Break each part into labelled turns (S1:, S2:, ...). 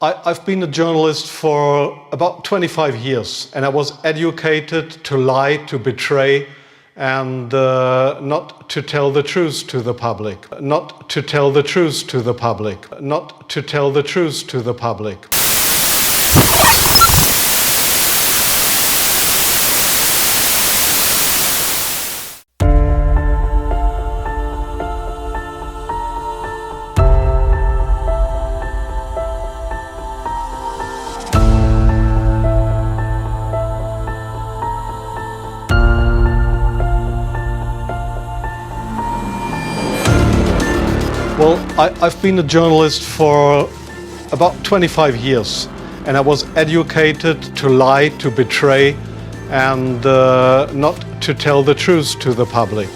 S1: I've been a journalist for about 25 years, and I was educated to lie, to betray, and not to tell the truth to the public. Not to tell the truth to the public. Not to tell the truth to the public. Well, I've been a journalist for about 25 years, and I was educated to lie, to betray, and not to tell the truth to the public.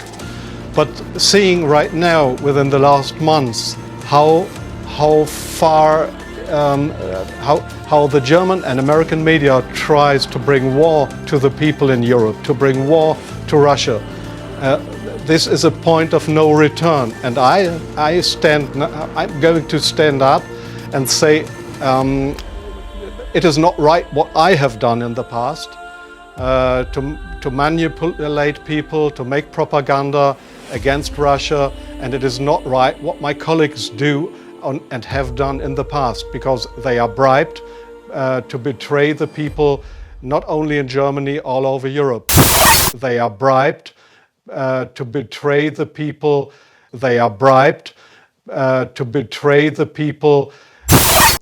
S1: But seeing right now, within the last months, how the German and American media tries to bring war to the people in Europe, to bring war to Russia. This is a point of no return, and I'm going to stand up and say it is not right what I have done in the past, to manipulate people, to make propaganda against Russia, and it is not right what my colleagues do and have done in the past, because they are bribed to betray the people, not only in Germany, all over Europe. They are bribed to betray the people. They are bribed to betray the people.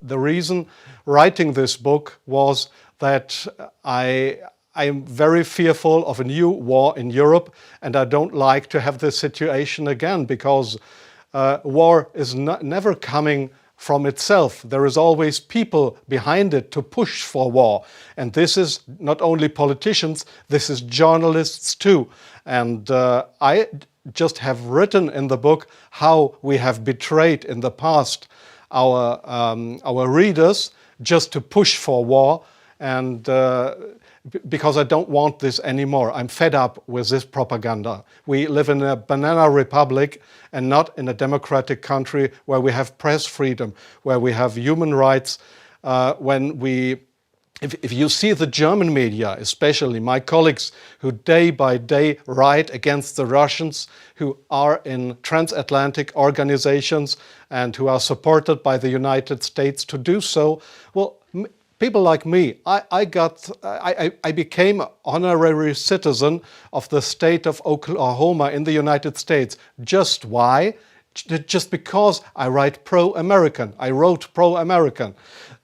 S1: The reason writing this book was that I am very fearful of a new war in Europe, and I don't like to have this situation again, because war is never coming from itself. There is always people behind it to push for war. And this is not only politicians, this is journalists too. And I just have written in the book how we have betrayed in the past our readers just to push for war, and because I don't want this anymore. I'm fed up with this propaganda. We live in a banana republic and not in a democratic country where we have press freedom, where we have human rights. If you see the German media, especially my colleagues who day by day write against the Russians, who are in transatlantic organizations and who are supported by the United States to do so, well, people like me, I became an honorary citizen of the state of Oklahoma in the United States. Just why? Just because I write pro-American. I wrote pro-American.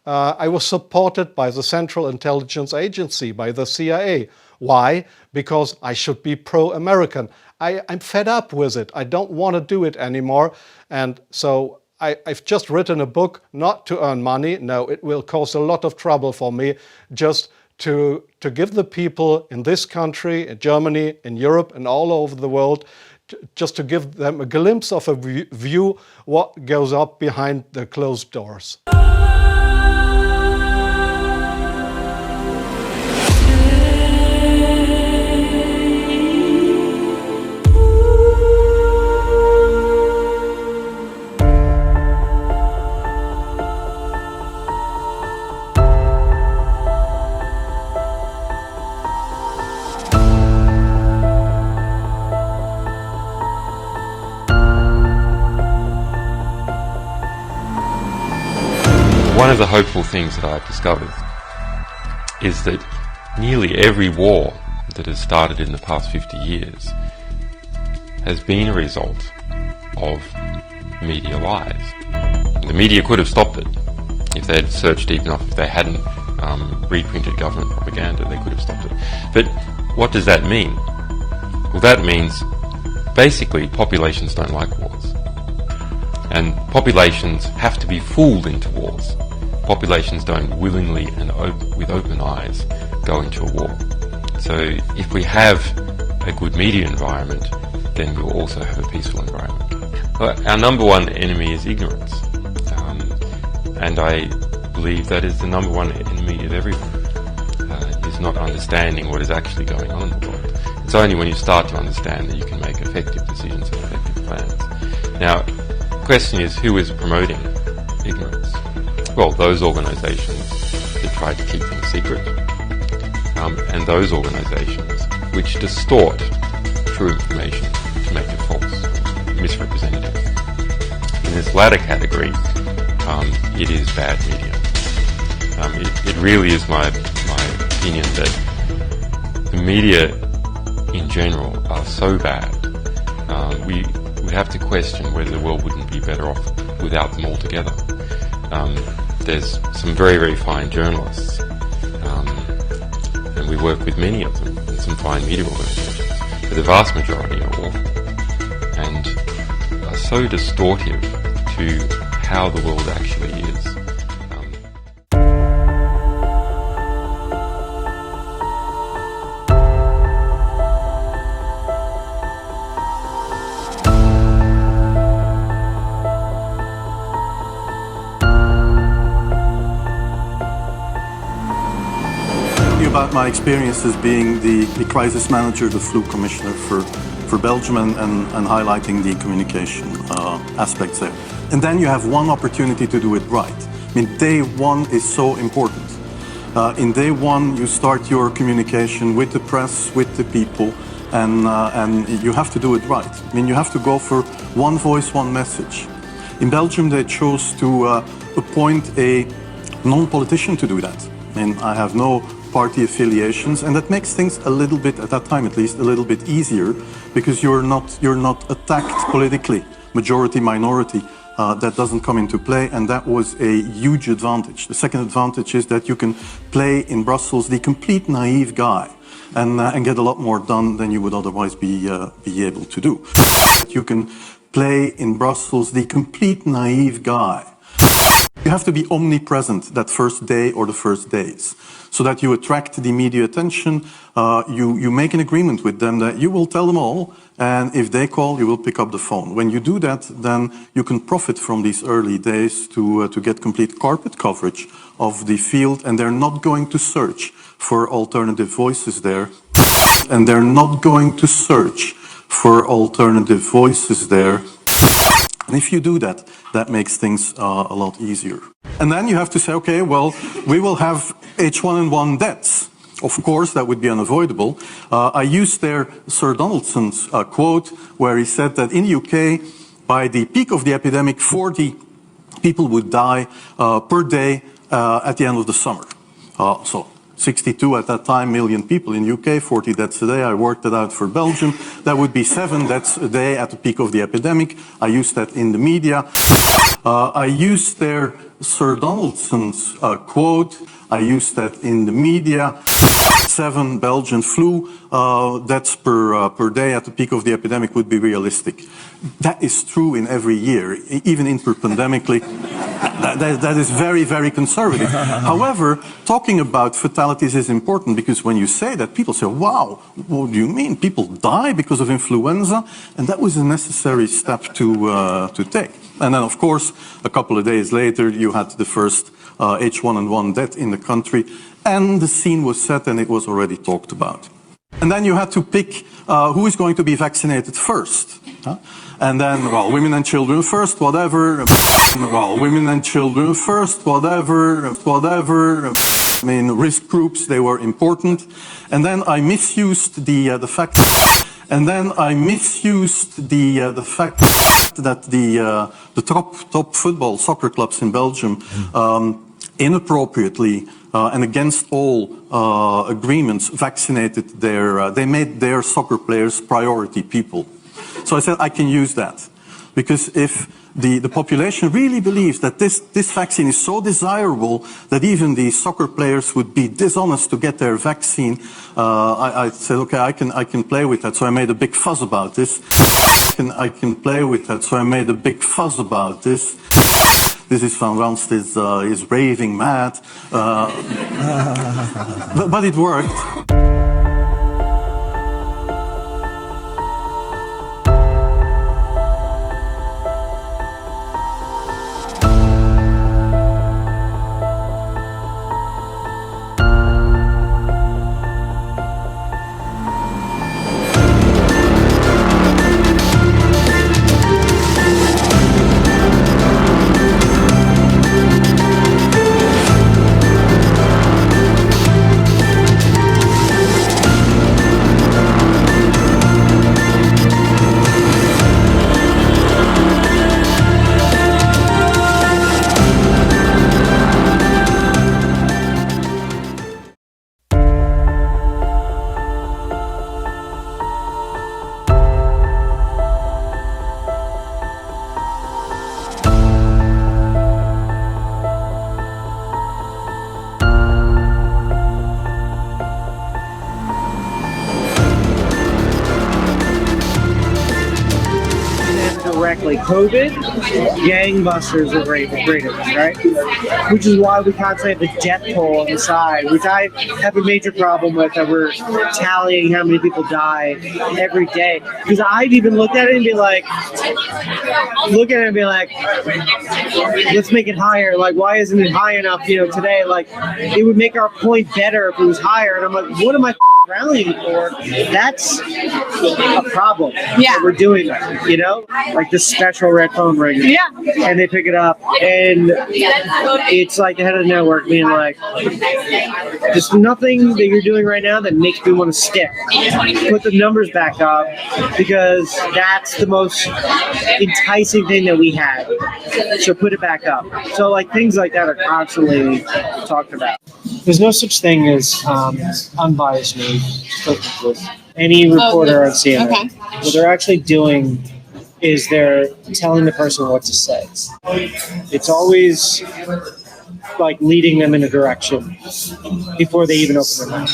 S1: I was supported by the Central Intelligence Agency, by the CIA. Why? Because I should be pro-American. I'm fed up with it. I don't want to do it anymore. And so I've just written a book not to earn money. No, it will cause a lot of trouble for me, just to give the people in this country, in Germany, in Europe, and all over the world, just to give them a glimpse of a view what goes up behind the closed doors.
S2: One of the hopeful things that I've discovered is that nearly every war that has started in the past 50 years has been a result of media lies. The media could have stopped it if they had searched deep enough. If they hadn't reprinted government propaganda, they could have stopped it. But what does that mean? Well, that means basically populations don't like wars. And populations have to be fooled into wars. Populations don't willingly and with open eyes go into a war. So if we have a good media environment, then we'll also have a peaceful environment. Our number one enemy is ignorance. And I believe that is the number one enemy of everyone, is not understanding what is actually going on in the world. It's only when you start to understand that you can make effective decisions and effective plans. Now, the question is, who is promoting ignorance? Well, those organisations that try to keep things secret, and those organisations which distort true information to make it false, misrepresentative. In this latter category, it is bad media. It really is my opinion that the media in general are so bad, we have to question whether the world wouldn't be better off without them altogether. There's some very, very fine journalists, and we work with many of them, and some fine media organisations, but the vast majority are awful and are so distortive to how the world actually is.
S3: About my experiences being the crisis manager, the flu commissioner for Belgium and highlighting the communication aspects there. And then you have one opportunity to do it right. I mean, day one is so important. In day one, you start your communication with the press, with the people, and you have to do it right. I mean, you have to go for one voice, one message. In Belgium, they chose to appoint a non-politician to do that. I mean, I have no party affiliations, and that makes things a little bit, at that time at least, a little bit easier, because you're not attacked politically, majority, minority. That doesn't come into play, and that was a huge advantage. The second advantage is that you can play in Brussels the complete naive guy and get a lot more done than you would otherwise be able to do. You can play in Brussels the complete naive guy. You have to be omnipresent that first day or the first days, so that you attract the media attention. You make an agreement with them that you will tell them all, and if they call, you will pick up the phone. When you do that, then you can profit from these early days to get complete carpet coverage of the field, and they're not going to search for alternative voices there. And they're not going to search for alternative voices there. And if you do that, that makes things a lot easier. And then you have to say, okay, well, we will have H1N1 deaths. Of course, that would be unavoidable. I used there Sir Donaldson's quote, where he said that in the UK, by the peak of the epidemic, 40 people would die per day at the end of the summer. So 62 at that time million people in UK, 40 deaths a day. I worked it out for Belgium. That would be 7 deaths a day at the peak of the epidemic. I used that in the media. I used there Sir Donaldson's quote. I used that in the media. 7 Belgian flu deaths per day at the peak of the epidemic would be realistic. That is true in every year, even interpandemically. That is very, very conservative. However, talking about fatalities is important, because when you say that, people say, wow, what do you mean? People die because of influenza? And that was a necessary step to take. And then, of course, a couple of days later, you had the first H1N1 death in the country, and the scene was set and it was already talked about. And then you had to pick who is going to be vaccinated first. And then, well, women and children first, whatever. Well, women and children first, whatever. I mean, risk groups, they were important. And then I misused the fact. And then I misused the fact that the top football soccer clubs in Belgium inappropriately and against all agreements vaccinated they made their soccer players priority people. So I said I can use that, because if the population really believes that this vaccine is so desirable that even the soccer players would be dishonest to get their vaccine, I said, okay, I can play with that. So I made a big fuss about this. I can play with that. So I made a big fuss about this. This is Van Ranst is raving mad, but it worked.
S4: exactly. COVID, gangbusters are great at this, right? Which is why we constantly have the death toll on the side, which I have a major problem with, that we're tallying how many people die every day. Because I'd even look at it and be like, let's make it higher. Like, why isn't it high enough, today? Like, it would make our point better if it was higher. And I'm like, what am I rallying for? That's a problem.
S5: Yeah.
S4: That we're doing that, like this special red phone ring.
S5: Yeah.
S4: And they pick it up, and it's like the head of the network being like, there's nothing that you're doing right now that makes me want to stick. Put the numbers back up, because that's the most enticing thing that we have. So put it back up. So like things like that are constantly talked about. There's no such thing as unbiased news. Any reporter on CNN,
S5: Okay.
S4: what they're actually doing is they're telling the person what to say. It's always like leading them in a direction before they even open their mouth.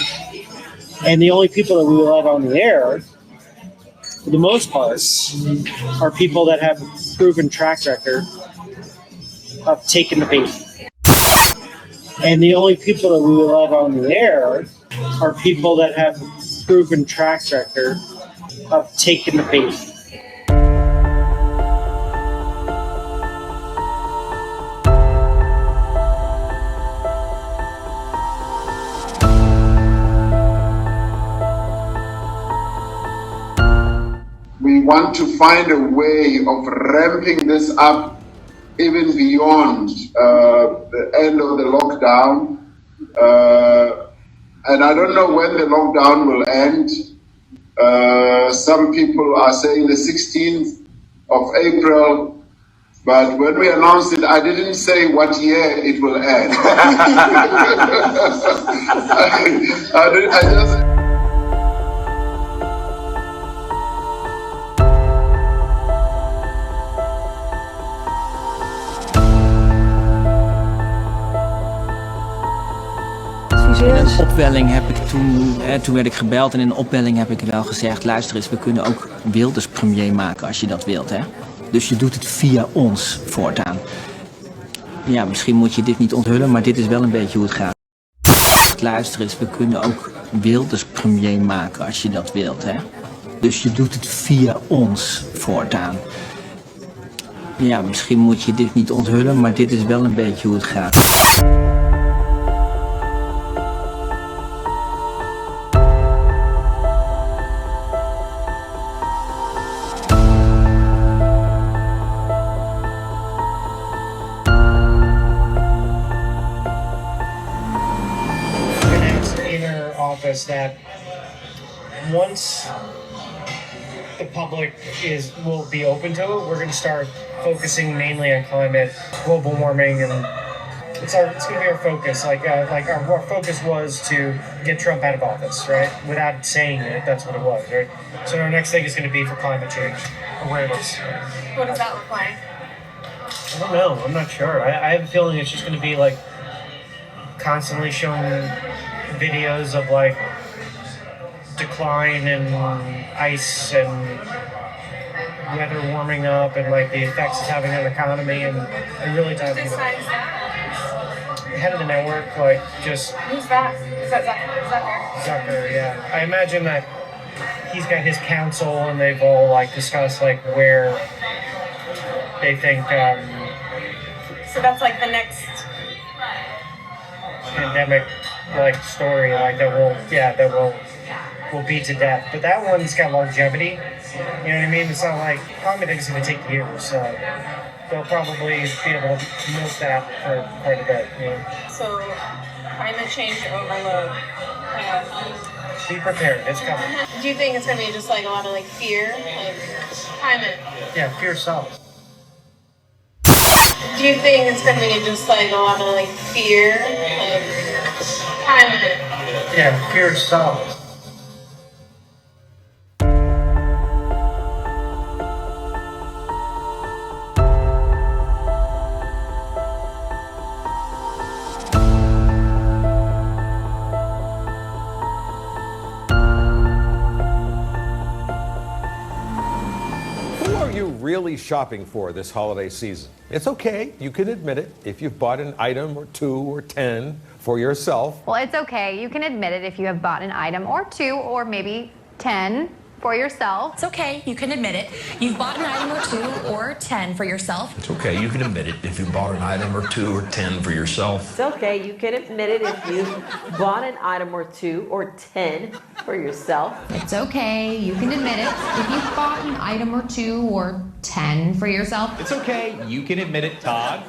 S4: And the only people that we will let on the air, for the most part, are people that have a proven track record of taking the bait. And the only people that we will let on the air are people that have a proven track record of taking the bait.
S6: We want to find a way of ramping this up even beyond the end of the lockdown. And I don't know when the lockdown will end. Some people are saying the 16th of April. But when we announced it, I didn't say what year it will end. I just...
S7: In een opwelling heb ik toen werd ik gebeld en in een opwelling heb ik wel gezegd, luister eens, we kunnen ook Wilders premier maken als je dat wilt, hè. Dus je doet het via ons voortaan. Ja, misschien moet je dit niet onthullen, maar dit is wel een beetje hoe het gaat. Luister eens, we kunnen ook Wilders premier maken als je dat wilt, hè. Dus je doet het via ons voortaan. Ja, misschien moet je dit niet onthullen, maar dit is wel een beetje hoe het gaat.
S4: That once the public will be open to it, we're going to start focusing mainly on climate, global warming, and it's going to be our focus. Our focus was to get Trump out of office, right? Without saying it, that's what it was, right? So our next thing is going to be for climate change awareness.
S5: What does that look like?
S4: I don't know. I'm not sure. I have a feeling it's just going to be like constantly showing videos of like decline in ice and weather warming up and like the effects it's having on the economy and really diving into it. Head of the network, like just
S5: Who's that? Is that Zucker?
S4: Zucker, yeah. I imagine that he's got his council and they've all like discussed like where they think
S5: So that's like the next
S4: pandemic like story like that will be to death. But that one's got longevity. You know what I mean? It's not like climate is going to take years, so they'll probably be able to milk that for quite a bit. You know?
S5: So climate change overload.
S4: Be prepared. It's coming.
S5: Do you think it's gonna be just like a lot of like fear, like climate?
S4: Yeah, fear sells.
S5: Do you think it's gonna be just like a lot of like fear, like climate?
S4: Yeah, fear sells.
S8: really shopping for this holiday season? It's okay, you can admit it, if you've bought an item or 2 or 10 for yourself.
S9: Well, it's okay. You can admit it if you have bought an item or 2 or maybe 10 for yourself.
S10: It's okay, you can admit it. You've bought an item or 2 or 10 for yourself.
S11: It's okay, you can admit it if you bought an item or 2 or 10 for yourself.
S12: It's okay, you can admit it if you bought an item or 2 or 10 for yourself.
S9: It's okay. You can admit it if you've bought an item or 2 or 10 for yourself.
S13: It's okay, you can admit it, Todd.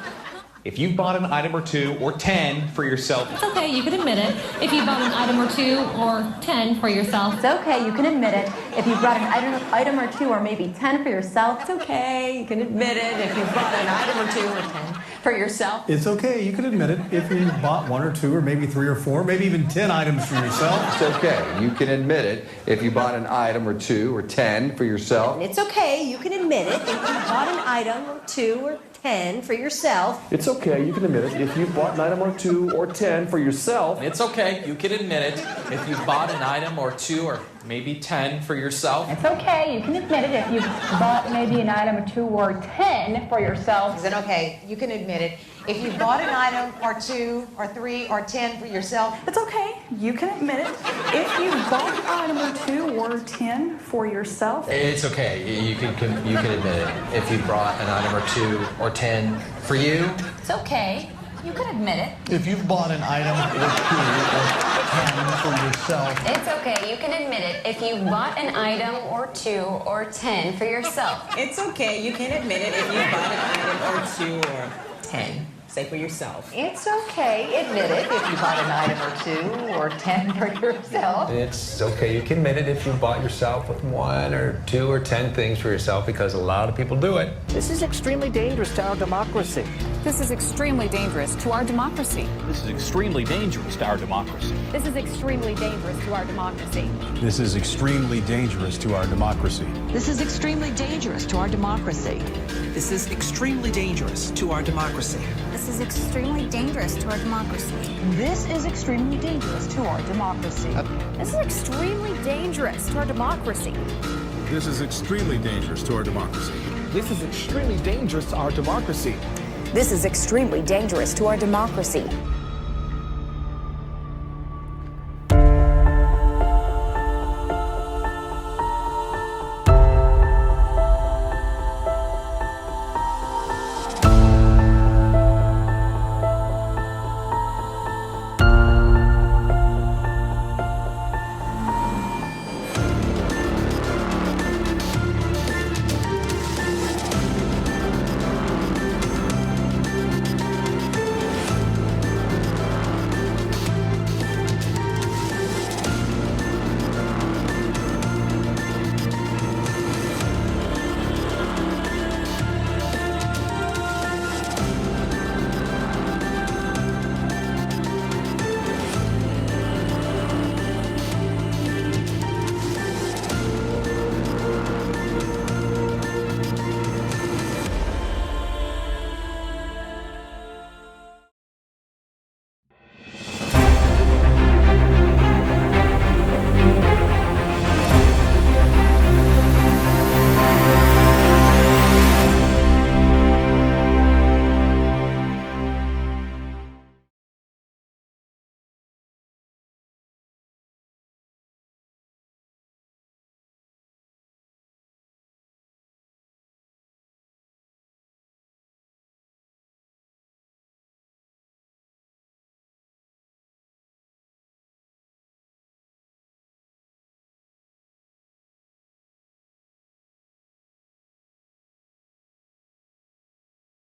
S13: If you've bought an item or 2 or 10 for yourself.
S10: It's okay, you can admit it. If you bought an item or 2 or 10 for yourself.
S14: It's okay, you can admit it. If you brought an item or 2 or maybe 10 for yourself.
S12: It's okay, you can admit it if you bought an item or 2 or 10 for yourself.
S15: It's okay, you can admit it if you bought 1 or 2 or maybe 3 or 4, maybe even 10 items for yourself.
S16: It's okay, you can admit it if you bought an item or 2 or 10 for yourself.
S17: It's okay, you can admit it if you bought an item or 2 or 10 for yourself.
S8: It's okay, you can admit it if you bought an item or 2 or 10 for yourself.
S13: It's okay, you can admit it if you've bought an item or 2 or maybe 10 for yourself.
S9: It's okay. You can admit it if you've bought maybe an item or 2 or 10 for yourself.
S17: Is it okay? You can admit it. If you bought an item or 2 or 3 or 10 for yourself.
S18: It's okay. You can admit it. If you bought an item or 2 or 10 for yourself.
S11: It's okay, you can admit it if you brought an item or 2 or 10 for you.
S10: It's okay, you can admit it.
S15: If you've bought an item or 2 or 10 for yourself.
S9: It's okay. You can admit it if you bought an item or 2 or 10 for yourself.
S12: It's okay, you can admit it if you bought an item or 2 or 10. Say for yourself.
S14: It's okay, admit it if you bought an item or 2 or 10 for yourself.
S11: It's okay, you can admit it if you bought yourself with 1 or 2 or 10 things for yourself, because a lot of people do it.
S7: This is extremely dangerous to our democracy.
S18: This is extremely dangerous to our democracy.
S13: This is extremely dangerous to our democracy.
S18: This is extremely dangerous to our democracy.
S15: This is extremely dangerous to our democracy.
S17: This is extremely dangerous to our democracy.
S7: This is extremely dangerous to our democracy.
S18: This is extremely dangerous to our democracy.
S14: This is extremely dangerous to our democracy.
S18: This is extremely dangerous to our democracy.
S15: This is extremely dangerous to our democracy.
S7: This is extremely dangerous to our democracy.
S18: This is extremely dangerous to our democracy.